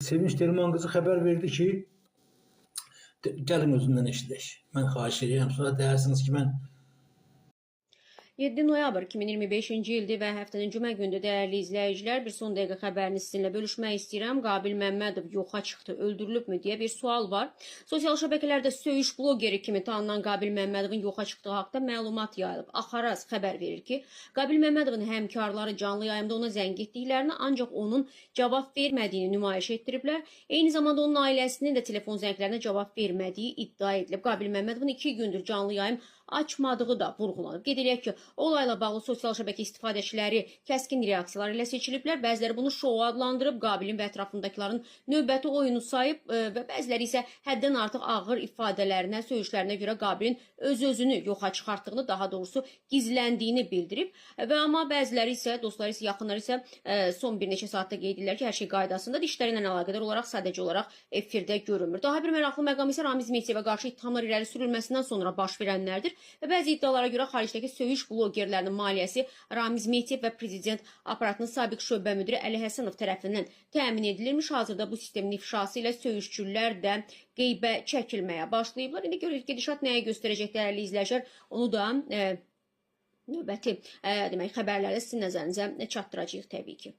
Sevinç Derman qızı xəbər verdi ki, gəlin özündən eşidək. Mən xahiş edirəm. Sonra deyirsiniz ki, mən 7 noyabr 2025-ci ildir və həftənin cümə gündür. Dəyərli izləyicilər, bir son dəqiqə xəbərini sizinlə bölüşmək istəyirəm. Qabil Məmmədov yoxa çıxdı, öldürülübmü deyə bir sual var. Sosial şəbəkələrdə söyüş bloqeri kimi tanınan Qabil Məmmədovun yoxa çıxdığı haqqında məlumat yayılıb. Axaraz xəbər verir ki, Qabil Məmmədovun həmkarları canlı yayımda ona zəng etdiklərini, ancaq onun cavab vermədiyini nümayiş etdiriblər. Eyni zamanda onun ailəsinin də telefon zənglərinə cavab vermədiyi iddia edilib. Qabil Məmmədovun 2 gündür canlı yayım açmadığı da vurğulanıb. Qeyd edək ki, olayla bağlı sosial şəbəkə istifadəçiləri kəskin reaksiyalar ilə seçiliblər. Bəziləri bunu şou adlandırıb, Qabilin və ətrafındakilərin növbəti oyunu sayıb və bəziləri isə həddən artıq ağır ifadələrinə, söyüşlərinə görə Qabilin öz-özünü yoxa çıxartdığını, daha doğrusu gizləndiyini bildirib. Və amma bəziləri isə, dostları isə, yaxınları isə son bir neçə saatda qeyd edirlər ki, hər şey qaydasındadır. İşləri ilə əlaqədar olaraq sadəcə olaraq efirdə görünmür. Daha bir maraqlı məqam isə Ramiz Mehdiyevə qarşı ittihamlar irəli sürülməsindən sonra baş verənlərdir. Və bəzi iddialara görə xaricdəki söyüş blogerlərinin maliyyəsi Ramiz Mehdiyev və prezident aparatının sabiq şöbə müdiri Əli Həsənov tərəfindən təmin edilirmiş. Hazırda bu sistemin ifşası ilə söyüşçülər də qeybə çəkilməyə başlayıblar. İndi görürük gedişat nəyə göstərəcək dəyərli izləyicilər, onu da növbəti xəbərlərlə sizin nəzərinizə çatdıracağıq təbii ki.